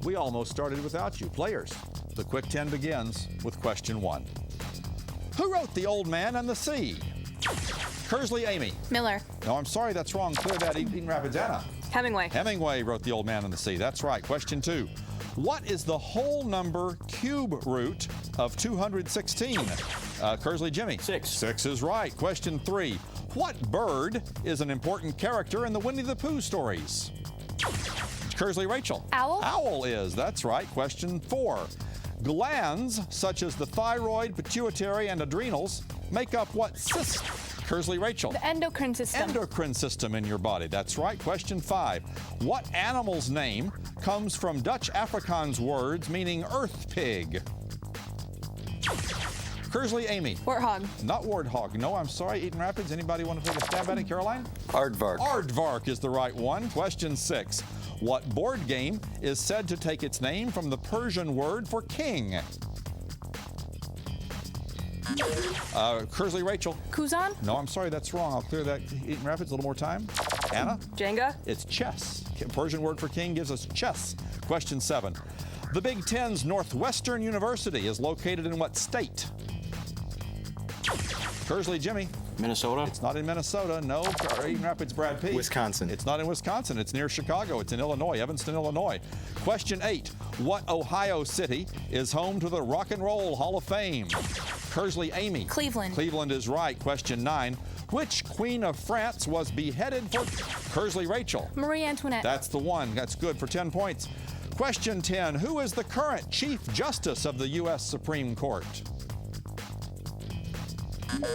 We almost started without you. Players, the Quick 10 begins with question 1. Who wrote The Old Man and the Sea? Kearsley, Amy. Miller. No, I'm sorry, that's wrong. Clear that. Eaton Rapids, Anna. Hemingway. Hemingway wrote The Old Man and the Sea. That's right. Question 2. What is the whole number cube root of 216? Kearsley, Jimmy. 6. 6 is right. Question 3. What bird is an important character in the Winnie the Pooh stories? Kearsley, Rachel. Owl. Owl is. That's right. Question 4. Glands such as the thyroid, pituitary, and adrenals make up what system? Kearsley, Rachel. The endocrine system. Endocrine system in your body. That's right. Question 5. What animal's name comes from Dutch Afrikaans words meaning earth pig? Kearsley, Amy. Warthog. Not warthog. No, I'm sorry. Eaton Rapids. Anybody want to take a stab at it? Caroline? Aardvark. Aardvark is the right one. Question 6. What board game is said to take its name from the Persian word for king? Kearsley, Rachel. Kuzan. No, I'm sorry, that's wrong. I'll clear that. Eaton Rapids, a little more time. Anna? Jenga. It's chess. Persian word for king gives us chess. Question 7. The Big Ten's Northwestern University is located in what state? Kearsley, Jimmy. Minnesota. It's not in Minnesota. No. Eaton Rapids, Brad P. Wisconsin. It's not in Wisconsin. It's near Chicago. It's in Illinois, Evanston, Illinois. Question 8. What Ohio city is home to the Rock and Roll Hall of Fame? Kearsley, Amy. Cleveland. Cleveland is right. Question 9. Which Queen of France was beheaded for? Kearsley, Rachel. Marie Antoinette. That's the one. That's good for 10 points. Question 10. Who is the current Chief Justice of the U.S. Supreme Court?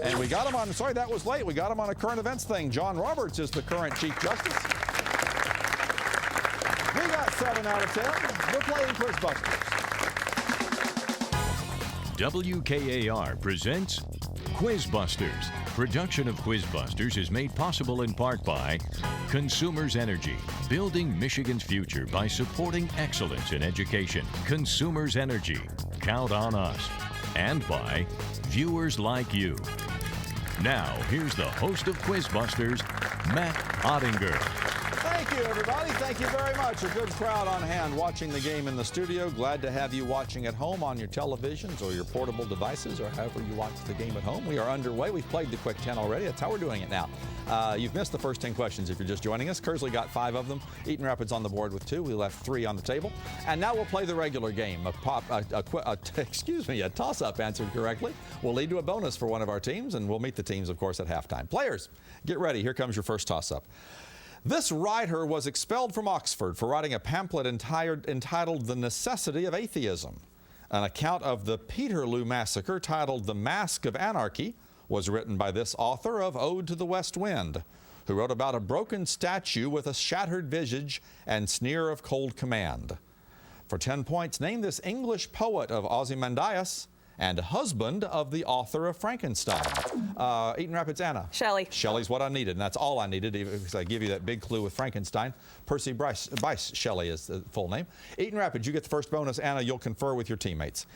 And we got him on, sorry, that was late. We got him on a current events thing. John Roberts is the current Chief Justice. We got 7 out of 10. We're playing QuizBusters. WKAR presents QuizBusters. Production of QuizBusters is made possible in part by Consumers Energy, building Michigan's future by supporting excellence in education. Consumers Energy, count on us. And by viewers like you. Now, here's the host of QuizBusters, Matt Ottinger. Thank you, everybody. Thank you very much. A good crowd on hand watching the game in the studio. Glad to have you watching at home on your televisions or your portable devices or however you watch the game at home. We are underway. We've played the Quick 10 already. That's how we're doing it now. You've missed the first 10 questions if you're just joining us. Kearsley got 5 of them. Eaton Rapids on the board with 2. We left 3 on the table. And now we'll play the regular game. A toss-up answered correctly will lead to a bonus for one of our teams, and we'll meet the teams, of course, at halftime. Players, get ready. Here comes your first toss-up. This writer was expelled from Oxford for writing a pamphlet entitled The Necessity of Atheism. An account of the Peterloo Massacre titled The Mask of Anarchy was written by this author of Ode to the West Wind, who wrote about a broken statue with a shattered visage and sneer of cold command. For 10 points, name this English poet of Ozymandias and husband of the author of Frankenstein. Eaton Rapids, Anna. Shelley. Shelley's what I needed, and that's all I needed, because I give you that big clue with Frankenstein. Percy Bysshe Shelley is the full name. Eaton Rapids, you get the first bonus. Anna, you'll confer with your teammates.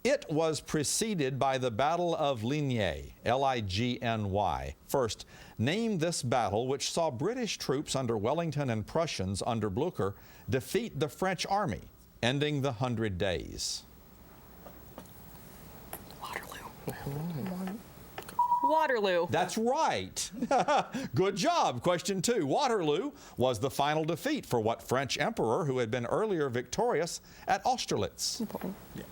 It was preceded by the Battle of Ligny, L-I-G-N-Y. First, name this battle which saw British troops under Wellington and Prussians under Blücher defeat the French army, ending the 100 Days. Waterloo. That's right. Good job. Question 2. Waterloo was the final defeat for what French emperor who had been earlier victorious at Austerlitz?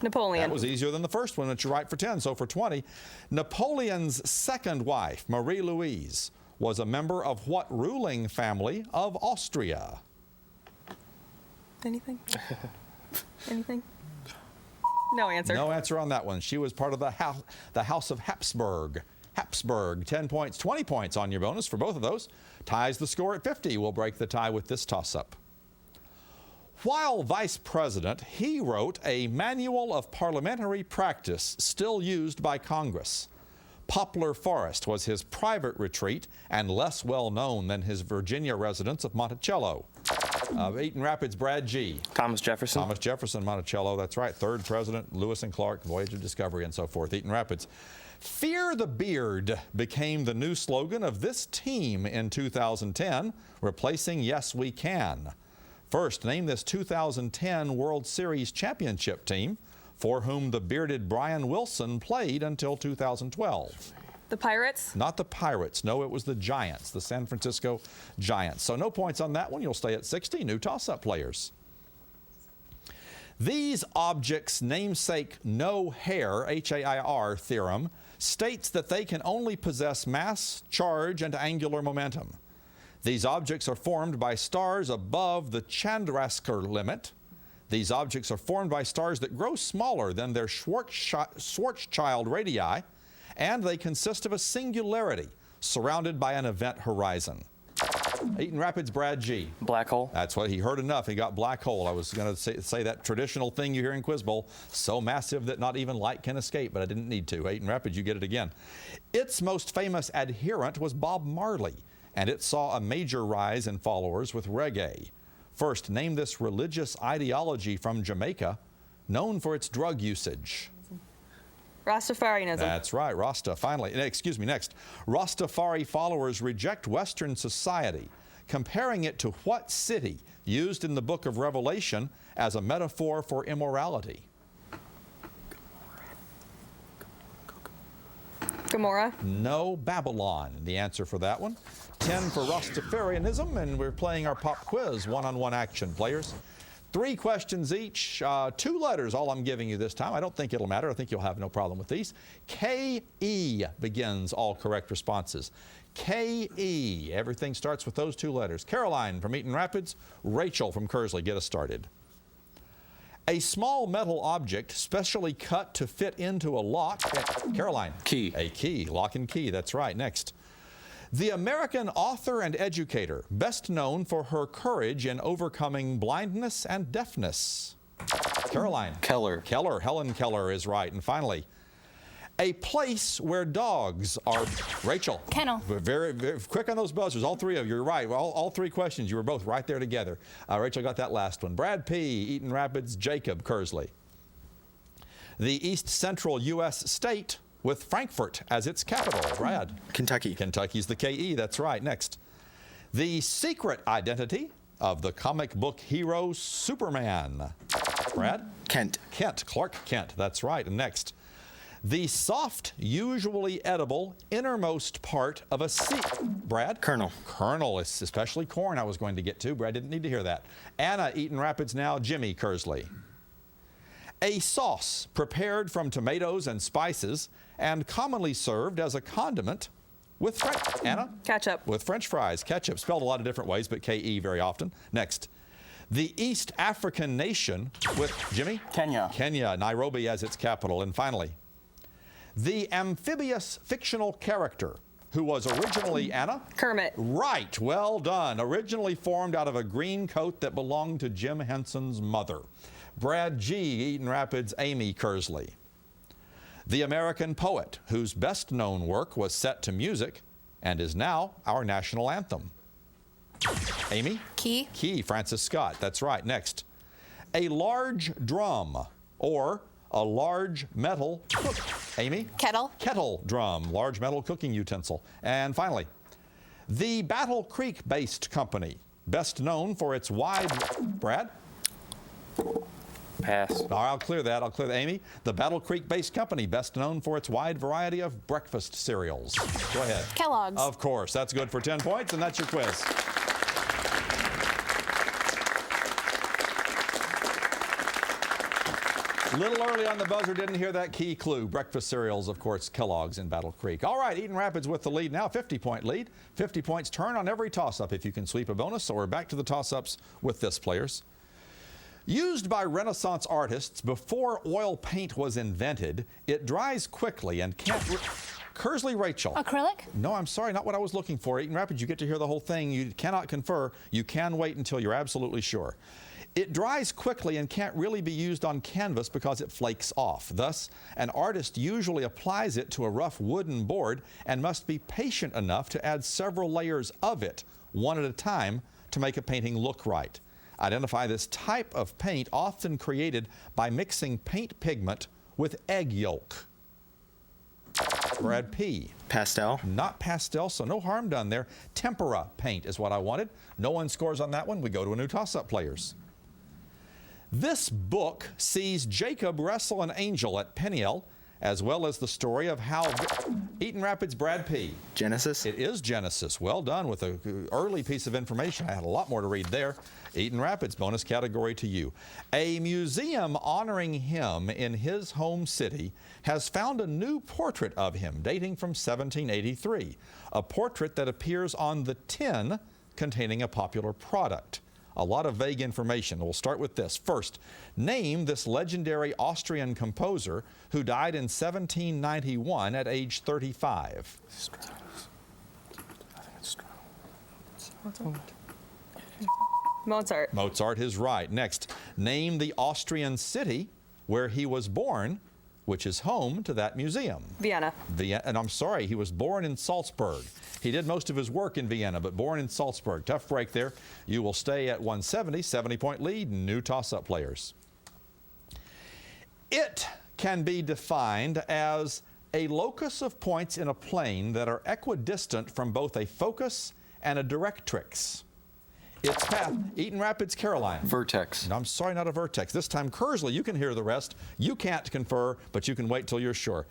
Napoleon. That was easier than the first one, but you're right for 10. So for 20, Napoleon's second wife, Marie-Louise, was a member of what ruling family of Austria? Anything? Anything? No answer. No answer on that one. She was part of the House of Habsburg. Habsburg, 10 points, 20 points on your bonus for both of those. Ties the score at 50. We'll break the tie with this toss-up. While vice president, he wrote a manual of parliamentary practice still used by Congress. Poplar Forest was his private retreat and less well known than his Virginia residence of Monticello. Eaton Rapids, Brad G. Thomas Jefferson. Thomas Jefferson, Monticello, that's right. Third president, Lewis and Clark, Voyage of Discovery, and so forth. Eaton Rapids. Fear the Beard became the new slogan of this team in 2010, replacing Yes We Can. First, name this 2010 World Series championship team for whom the bearded Brian Wilson played until 2012. The Pirates? Not the Pirates. No, it was the Giants, the San Francisco Giants. So no points on that one. You'll stay at 60. New toss-up players. These objects' namesake no-hair, H-A-I-R theorem, states that they can only possess mass, charge, and angular momentum. These objects are formed by stars above the Chandrasekhar limit. These objects are formed by stars that grow smaller than their Schwarzschild radii, and they consist of a singularity surrounded by an event horizon. Eaton Rapids, Brad G. Black hole. That's what he heard enough. He got black hole. I was going to say that traditional thing you hear in Quiz Bowl, so massive that not even light can escape, but I didn't need to. Eaton Rapids, you get it again. Its most famous adherent was Bob Marley, and it saw a major rise in followers with reggae. First, name this religious ideology from Jamaica, known for its drug usage. Rastafarianism. That's right, Rasta. Finally, next. Rastafari followers reject Western society, comparing it to what city used in the book of Revelation as a metaphor for immorality? Gomorrah. No, Babylon. The answer for that one. 10 for Rastafarianism, and we're playing our pop quiz, one-on-one action, players. 3 questions each, 2 letters, all I'm giving you this time. I don't think it'll matter. I think you'll have no problem with these. K-E begins all correct responses. K-E. Everything starts with those 2 letters. Caroline from Eaton Rapids, Rachel from Kearsley. Get us started. A small metal object specially cut to fit into a lock. Caroline. Key. A key. Lock and key. That's right. Next. The American author and educator, best known for her courage in overcoming blindness and deafness. Caroline. Keller. Keller. Helen Keller is right. And finally, a place where dogs are. Rachel. Kennel. Very, very quick on those buzzers. All 3 of you. You're right. All 3 questions. You were both right there together. Rachel got that last one. Brad P., Eaton Rapids, Jacob, Kearsley. The East Central U.S. state with Frankfurt as its capital. Brad. Kentucky. Kentucky's the K-E. That's right. Next. The secret identity of the comic book hero Superman. Brad. Kent. Clark Kent. That's right. And next. The soft, usually edible, innermost part of a seed. Brad? Kernel. Kernel, especially corn I was going to get to. Brad didn't need to hear that. Anna, Eaton Rapids now, Jimmy, Kearsley. A sauce prepared from tomatoes and spices and commonly served as a condiment with Anna? Ketchup. With French fries. Ketchup, spelled a lot of different ways, but K-E very often. Next. The East African nation with, Jimmy? Kenya. Kenya, Nairobi as its capital. And finally, the amphibious fictional character who was originally, Anna? Kermit. Right, well done. Originally formed out of a green coat that belonged to Jim Henson's mother. Brad G., Eaton Rapids, Amy, Kearsley. The American poet whose best-known work was set to music and is now our national anthem. Amy? Key. Key, Francis Scott. That's right. Next. A large drum or a large metal cook. Amy? Kettle. Kettle drum, large metal cooking utensil. And finally, the Battle Creek-based company, best known for its wide... Brad? Pass. I'll clear that. Amy, the Battle Creek-based company, best known for its wide variety of breakfast cereals. Go ahead. Kellogg's. Of course. That's good for 10 points, and that's your quiz. A little early on the buzzer, didn't hear that key clue. Breakfast cereals, of course, Kellogg's in Battle Creek. All right, Eaton Rapids with the lead now, 50-point lead. 50 points turn on every toss-up if you can sweep a bonus. So we're back to the toss-ups with this, players. Used by Renaissance artists before oil paint was invented, it dries quickly and can't... Kearsley, Rachel. Acrylic? No, I'm sorry, not what I was looking for. Eaton Rapids, you get to hear the whole thing. You cannot confer. You can wait until you're absolutely sure. It dries quickly and can't really be used on canvas because it flakes off. Thus, an artist usually applies it to a rough wooden board and must be patient enough to add several layers of it, one at a time, to make a painting look right. Identify this type of paint, often created by mixing paint pigment with egg yolk. Brad P. Pastel. Not pastel, so no harm done there. Tempera paint is what I wanted. No one scores on that one. We go to a new toss-up, players. This book sees Jacob wrestle an angel at Peniel, as well as the story of how Eaton Rapids Brad P. Genesis. It is Genesis. Well done with an early piece of information. I had a lot more to read there. Eaton Rapids, bonus category to you. A museum honoring him in his home city has found a new portrait of him dating from 1783. A portrait that appears on the tin containing a popular product. A lot of vague information. We'll start with this. First, name this legendary Austrian composer who died in 1791 at age 35. Strauss. I think it's Strauss. Mozart. Mozart is right. Next, name the Austrian city where he was born, which is home to that museum. Vienna. And I'm sorry, he was born in Salzburg. He did most of his work in Vienna, but born in Salzburg. Tough break there. You will stay at 170, 70-point lead. New toss-up, players. It can be defined as a locus of points in a plane that are equidistant from both a focus and a directrix. Its path, Eaton Rapids, Caroline. Vertex. No, I'm sorry, not a vertex. This time, Kearsley, you can hear the rest. You can't confer, but you can wait till you're sure.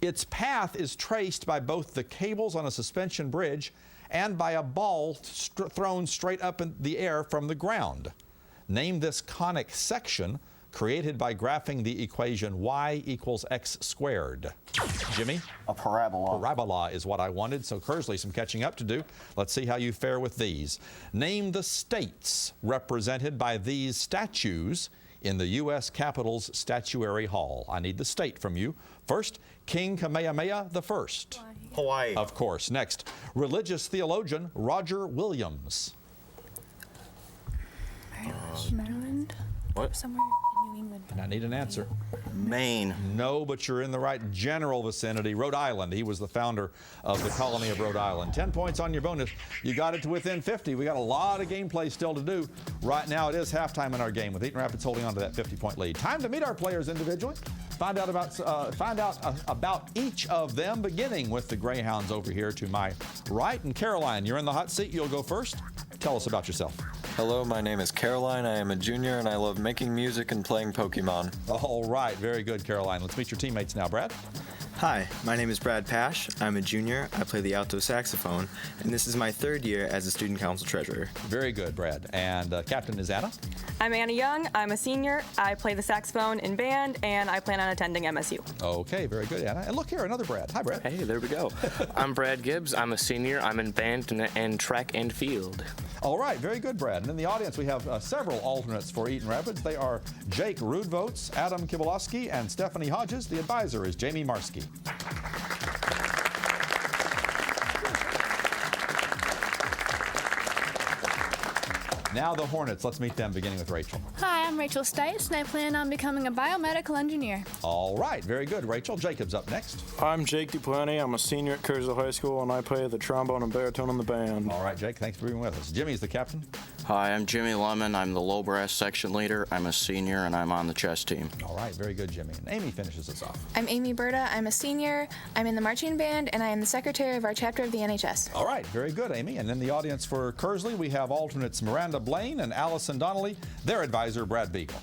Its path is traced by both the cables on a suspension bridge and by a ball thrown straight up in the air from the ground. Name this conic section created by graphing the equation y equals x squared. Jimmy? A parabola. Parabola is what I wanted, so Kearsley, some catching up to do. Let's see how you fare with these. Name the states represented by these statues in the U.S. Capitol's Statuary Hall. I need the state from you. First, King Kamehameha I. Hawaii. Of course. Next, religious theologian Roger Williams. Maryland? What? Somewhere in New England. And I need an answer. Maine. No, but you're in the right general vicinity. Rhode Island. He was the founder of the colony of Rhode Island. 10 points on your bonus. You got it to within 50. We got a lot of gameplay still to do. Right now, it is halftime in our game with Eaton Rapids holding on to that 50-point lead. Time to meet our players individually. Find out about each of them, beginning with the Greyhounds over here to my right. And Caroline, you're in the hot seat. You'll go first. Tell us about yourself. Hello, my name is Caroline. I am a junior and I love making music and playing Pokemon. All right, very good, Caroline. Let's meet your teammates now, Brad. Hi, my name is Brad Pash. I'm a junior. I play the alto saxophone, and this is my third year as a student council treasurer. Very good, Brad. And Captain is Anna. I'm Anna Young. I'm a senior. I play the saxophone in band, and I plan on attending MSU. Okay, very good, Anna. And look here, another Brad. Hi, Brad. Hey, there we go. I'm Brad Gibbs. I'm a senior. I'm in band and track and field. All right, very good, Brad. And in the audience, we have several alternates for Eaton Rapids. They are Jake Rudvotes, Adam Kibalowski, and Stephanie Hodges. The advisor is Jamie Marski. Now the Hornets. Let's meet them, beginning with Rachel. Hi, I'm Rachel Stice, and I plan on becoming a biomedical engineer. All right, very good, Rachel. Jacob's up next. I'm Jake Duplanty. I'm a senior at Kearsley High School, and I play the trombone and baritone in the band. All right, Jake, thanks for being with us. Jimmy's the captain. Hi, I'm Jimmy Lemon. I'm the low brass section leader. I'm a senior, and I'm on the chess team. All right, very good, Jimmy. And Amy finishes us off. I'm Amy Berta. I'm a senior. I'm in the marching band, and I am the secretary of our chapter of the NHS. All right, very good, Amy. And in the audience for Kearsley, we have alternates Miranda Blaine and Allison Donnelly, their advisor, Brad Beagle.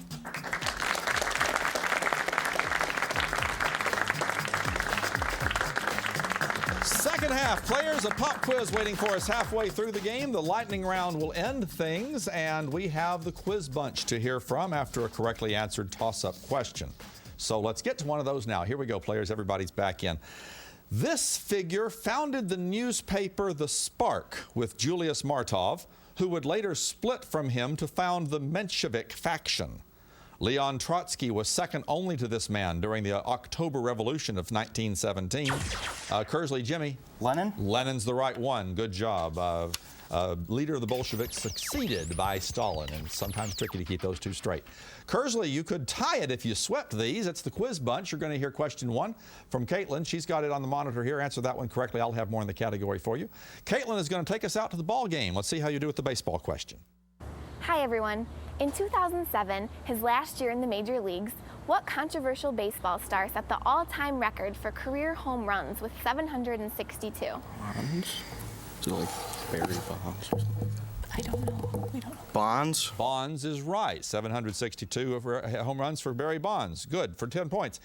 Second half, players, a pop quiz waiting for us halfway through the game. The lightning round will end things, and we have the quiz bunch to hear from after a correctly answered toss-up question. So let's get to one of those now. Here we go, players. Everybody's back in. This figure founded the newspaper The Spark with Julius Martov, who would later split from him to found the Menshevik faction. Leon Trotsky was second only to this man during the October Revolution of 1917. Kearsley, Jimmy. Lenin? Lenin's the right one. Good job. Leader of the Bolsheviks succeeded by Stalin, and sometimes tricky to keep those two straight. Kearsley, you could tie it if you swept these. It's the quiz bunch. You're going to hear question one from Caitlin. She's got it on the monitor here. Answer that one correctly. I'll have more in the category for you. Caitlin is going to take us out to the ball game. Let's see how you do with the baseball question. Hi everyone. In 2007, his last year in the major leagues, what controversial baseball star set the all-time record for career home runs with 762? Bonds? Is it like Barry Bonds or something? I don't know. We don't know. Bonds? Bonds is right. 762 home runs for Barry Bonds. Good, for 10 points.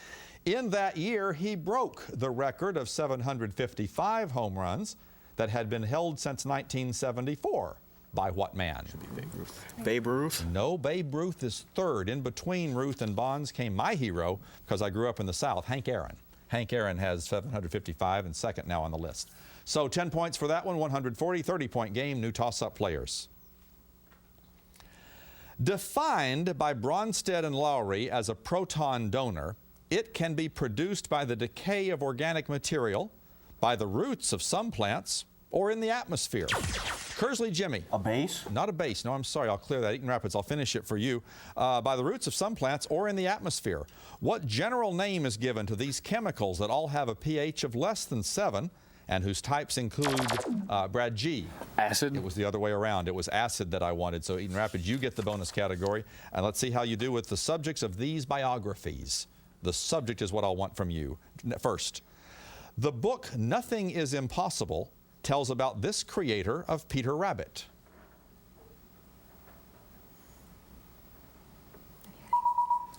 In that year, he broke the record of 755 home runs that had been held since 1974. By what man? Should be Babe Ruth. Babe Ruth? No, Babe Ruth is third. In between Ruth and Bonds came my hero, because I grew up in the South, Hank Aaron. Hank Aaron has 755 and second now on the list. So 10 points for that one, 140, 30-point game, new toss-up players. Defined by Bronsted and Lowry as a proton donor, it can be produced by the decay of organic material, by the roots of some plants, or in the atmosphere. Kearsley, Jimmy. A base? Not a base. No, I'm sorry. I'll clear that. Eaton Rapids, I'll finish it for you. By the roots of some plants or in the atmosphere. What general name is given to these chemicals that all have a pH of less than 7 and whose types include, Brad G? Acid. It was the other way around. It was acid that I wanted. So Eaton Rapids, you get the bonus category. And let's see how you do with the subjects of these biographies. The subject is what I'll want from you. First, the book Nothing is Impossible tells about this creator of Peter Rabbit.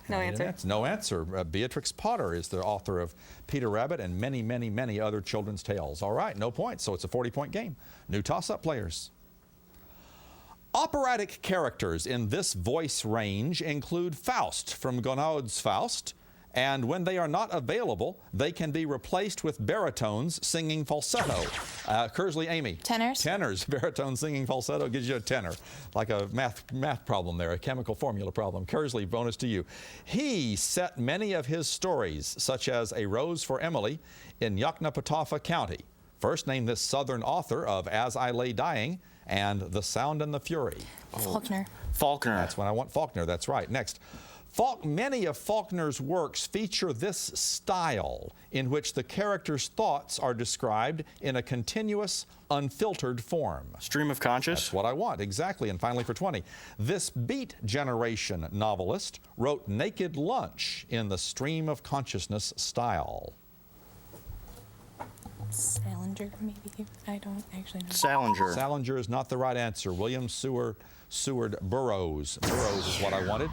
No answer. No answer. Beatrix Potter is the author of Peter Rabbit and many, many, many other children's tales. All right, no points, so it's a 40-point game. New toss-up players. Operatic characters in this voice range include Faust from Gounod's Faust, and when they are not available, they can be replaced with baritones singing falsetto. Kearsley, Amy. Tenors. Tenors. Baritone singing falsetto gives you a tenor. Like a math problem there, a chemical formula problem. Kearsley, bonus to you. He set many of his stories, such as A Rose for Emily, in Yoknapatawpha County. First, name this Southern author of As I Lay Dying and The Sound and the Fury. Faulkner. Faulkner. That's when I want Faulkner. That's right. Next. Many of Faulkner's works feature this style in which the character's thoughts are described in a continuous, unfiltered form. Stream of conscious. That's what I want, exactly. And finally for 20, this Beat Generation novelist wrote Naked Lunch in the stream of consciousness style. Salinger, maybe. I don't actually know. Salinger. Salinger is not the right answer. William Seward Burroughs. Burroughs is what I wanted.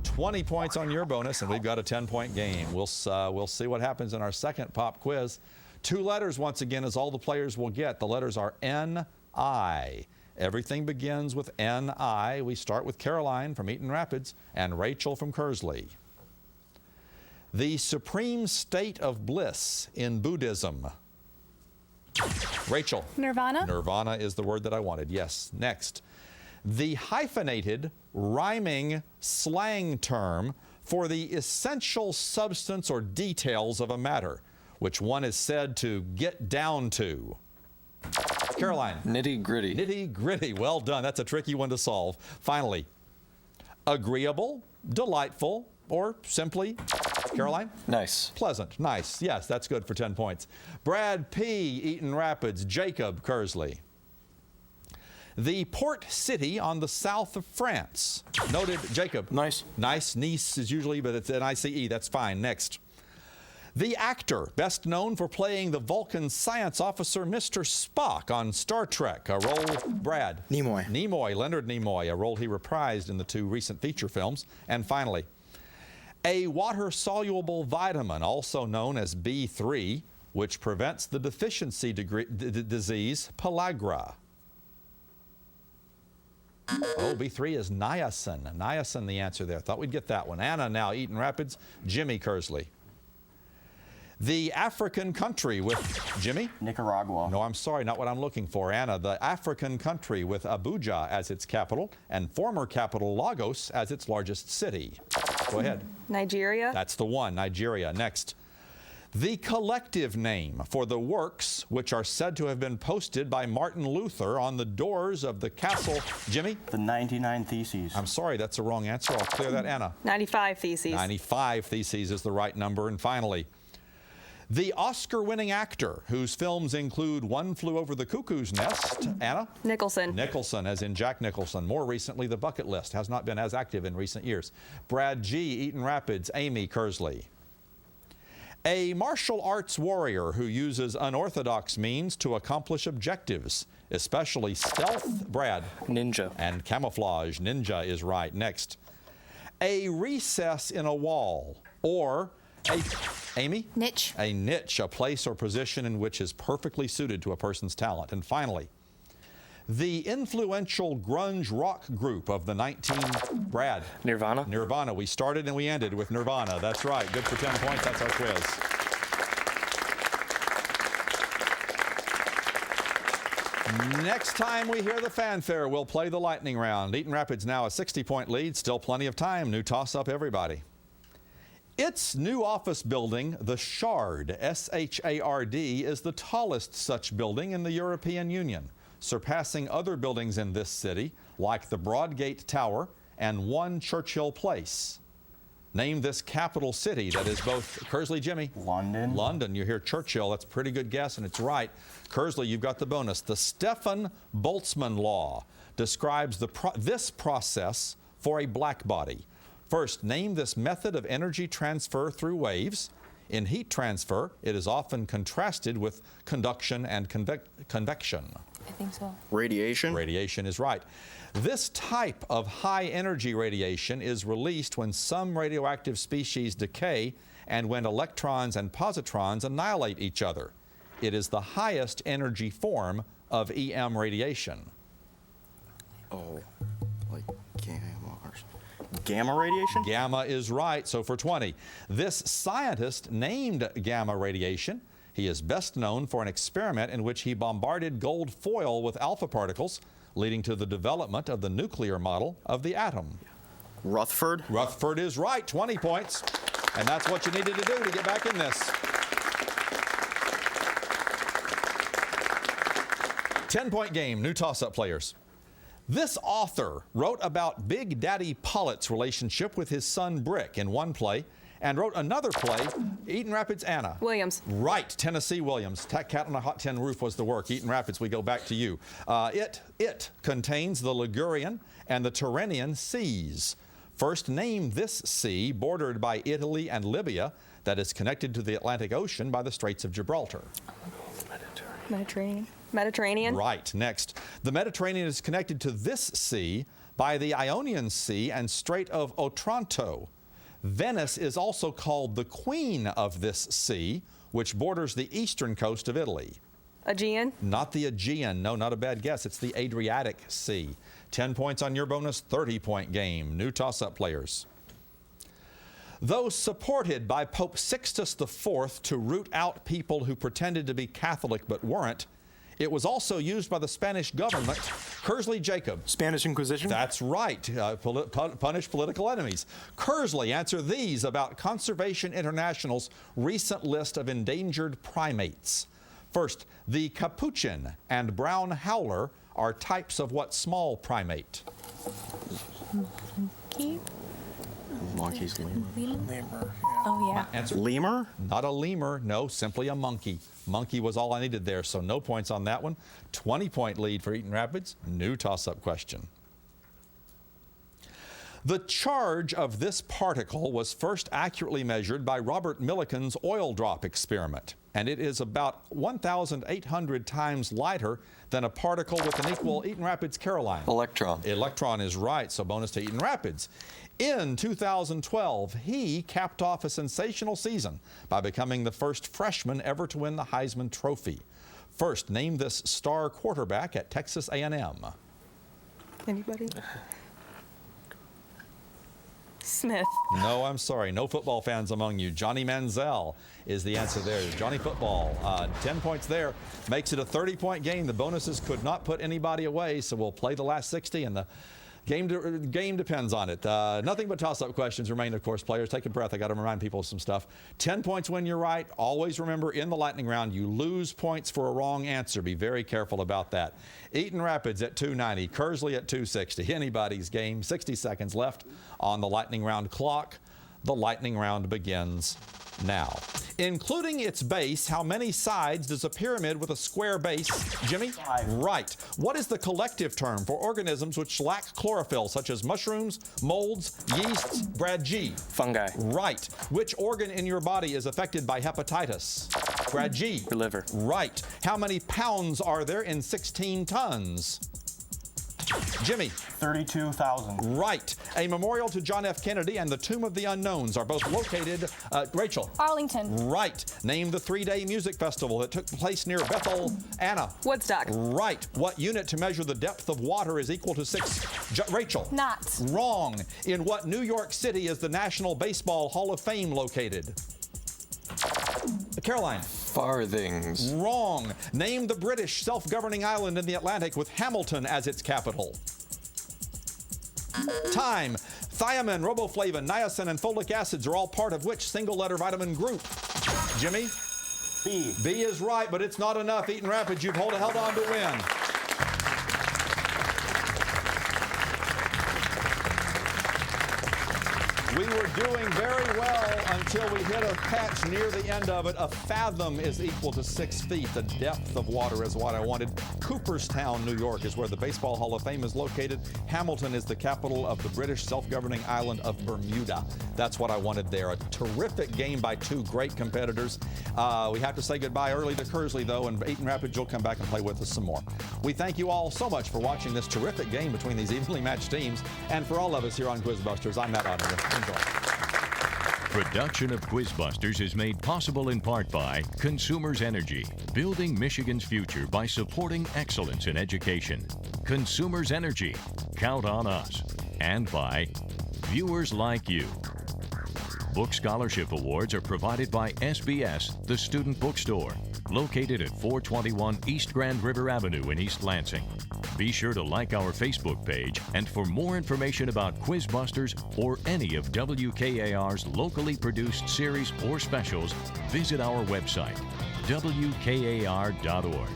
20 points on your bonus, and we've got a 10-point game. We'll see what happens in our second pop quiz. 2 letters, once again, is all the players will get. The letters are N-I. Everything begins with N-I. We start with Caroline from Eaton Rapids and Rachel from Kearsley. The supreme state of bliss in Buddhism. Rachel. Nirvana. Nirvana is the word that I wanted. Yes. Next. The hyphenated, rhyming slang term for the essential substance or details of a matter, which one is said to get down to. Caroline. Nitty-gritty. Nitty-gritty. Well done. That's a tricky one to solve. Finally, agreeable, delightful, or simply, Caroline? Nice. Pleasant. Nice. Yes, that's good for 10 points. Brad P., Eaton Rapids. Jacob, Kearsley. The port city on the south of France. Noted, Jacob. Nice. Nice. Nice is usually, but it's N-I-C-E. That's fine. Next. The actor, best known for playing the Vulcan science officer Mr. Spock on Star Trek, a role, Brad. Nimoy. Leonard Nimoy, a role he reprised in the 2 recent feature films. And finally, a water-soluble vitamin, also known as B3, which prevents the deficiency disease pellagra. Oh, B3 is niacin. Niacin, the answer there. Thought we'd get that one. Anna now, Eaton Rapids. Jimmy, Kearsley. The African country with, Jimmy? Nicaragua. No, I'm sorry, not what I'm looking for. Anna, the African country with Abuja as its capital and former capital Lagos as its largest city. Go ahead. Nigeria. That's the one, Nigeria. Next. The collective name for the works which are said to have been posted by Martin Luther on the doors of the castle. Jimmy? The 99 Theses. I'm sorry, that's the wrong answer. I'll clear that. Anna? 95 Theses. 95 Theses is the right number. And finally, The Oscar-winning actor whose films include One Flew Over the Cuckoo's Nest, Anna? Nicholson. Nicholson, as in Jack Nicholson. More recently, The Bucket List has not been as active in recent years. Brad G., Eaton Rapids. Amy, Kearsley. A martial arts warrior who uses unorthodox means to accomplish objectives, especially stealth. Brad. Ninja. And camouflage. Ninja is right. Next. A recess in a wall, or Amy? Niche. A niche, a place or position in which is perfectly suited to a person's talent. And finally, the influential grunge rock group of the Brad. Nirvana. Nirvana. We started and we ended with Nirvana. That's right. Good for 10 points. That's our quiz. Next time we hear the fanfare, we'll play the lightning round. Eaton Rapids now a 60-point lead. Still plenty of time. New toss-up, everybody. Its new office building, the Shard, S-H-A-R-D, is the tallest such building in the European Union, surpassing other buildings in this city, like the Broadgate Tower and 1 Churchill Place. Name this capital city that is both, Kearsley, Jimmy? London. London. You hear Churchill. That's a pretty good guess, and it's right. Kearsley, you've got the bonus. The Stefan Boltzmann law describes this process for a black body. First, name this method of energy transfer through waves. In heat transfer, it is often contrasted with conduction and convection. I think so. Radiation. Radiation is right. This type of high energy radiation is released when some radioactive species decay and when electrons and positrons annihilate each other. It is the highest energy form of EM radiation. Oh, like gamma radiation? Gamma is right, so for 20. This scientist named gamma radiation. He is best known for an experiment in which he bombarded gold foil with alpha particles, leading to the development of the nuclear model of the atom. Rutherford? Rutherford is right, 20 points. And that's what you needed to do to get back in this. 10-point game, new toss-up players. This author wrote about Big Daddy Pollitt's relationship with his son Brick in one play, and wrote another play, Eaton Rapids, Anna. Williams. Right, Tennessee Williams. Cat on a Hot Tin Roof was the work. Eaton Rapids, we go back to you. It contains the Ligurian and the Tyrrhenian seas. First, name this sea bordered by Italy and Libya that is connected to the Atlantic Ocean by the Straits of Gibraltar. Mediterranean. Right, next. The Mediterranean is connected to this sea by the Ionian Sea and Strait of Otranto. Venice is also called the Queen of this sea, which borders the eastern coast of Italy. Aegean. Not the Aegean. No, not a bad guess. It's the Adriatic Sea. 10 points on your bonus, 30-point game. New toss-up players. Though supported by Pope Sixtus IV to root out people who pretended to be Catholic but weren't, it was also used by the Spanish government. Kearsley, Jacob. Spanish Inquisition? That's right. Punish political enemies. Kearsley, answer these about Conservation International's recent list of endangered primates. First, the capuchin and brown howler are types of what small primate? Monkey? Monkey's lemur. Oh, yeah. Answer. Lemur? Not a lemur, no, simply a monkey. Monkey was all I needed there, so no points on that one. 20-point lead for Eaton Rapids. New toss-up question. The charge of this particle was first accurately measured by Robert Millikan's oil drop experiment, and it is about 1,800 times lighter than a particle with an equal. Eaton Rapids, Caroline. Electron. Electron is right, so bonus to Eaton Rapids. In 2012, he capped off a sensational season by becoming the first freshman ever to win the Heisman Trophy. First, name this star quarterback at Texas A&M. Anybody? Smith. No, I'm sorry. No football fans among you. Johnny Manziel is the answer there. Johnny Football. 10 points there. Makes it a 30-point game. The bonuses could not put anybody away, so we'll play the last 60, and the game depends on it. Nothing but toss-up questions remain, of course. Players, take a breath. I got to remind people of some stuff. 10 points when you're right. Always remember, in the lightning round, you lose points for a wrong answer. Be very careful about that. Eaton Rapids at 290, Kearsley at 260. Anybody's game. 60 seconds left on the lightning round clock. The lightning round begins Now, including its base, how many sides does a pyramid with a square base? Jimmy? 5. Right. What is the collective term for organisms which lack chlorophyll, such as mushrooms, molds, yeasts? Brad G. Fungi. Right. Which organ in your body is affected by hepatitis? Brad G. Your liver. Right. How many pounds are there in 16 tons? Jimmy. 32,000. Right. A memorial to John F. Kennedy and the Tomb of the Unknowns are both located. Rachel. Arlington. Right. Name the 3-day music festival that took place near Bethel. Anna. Woodstock. Right. What unit to measure the depth of water is equal to 6? Rachel. Knots. Wrong. In what New York City is the National Baseball Hall of Fame located? Caroline. Farthings. Wrong. Name the British self-governing island in the Atlantic with Hamilton as its capital. Time. Thiamine, riboflavin, niacin, and folic acids are all part of which single-letter vitamin group? Jimmy? B. B is right, but it's not enough. Eaton Rapids, you've held on to win. We were doing very well until we hit a patch near the end of it. A fathom is equal to 6 feet. The depth of water is what I wanted. Cooperstown, New York is where the Baseball Hall of Fame is located. Hamilton is the capital of the British self-governing island of Bermuda. That's what I wanted there. A terrific game by 2 great competitors. We have to say goodbye early to Kearsley, though, and Eaton Rapids, you'll come back and play with us some more. We thank you all so much for watching this terrific game between these evenly matched teams. And for all of us here on QuizBusters, I'm Matt Ottinger. Enjoy. Production of QuizBusters is made possible in part by Consumers Energy, building Michigan's future by supporting excellence in education. Consumers Energy, count on us. And by viewers like you. Book Scholarship Awards are provided by SBS, the Student Bookstore, located at 421 East Grand River Avenue in East Lansing. Be sure to like our Facebook page, and for more information about QuizBusters or any of WKAR's locally produced series or specials, visit our website, WKAR.org.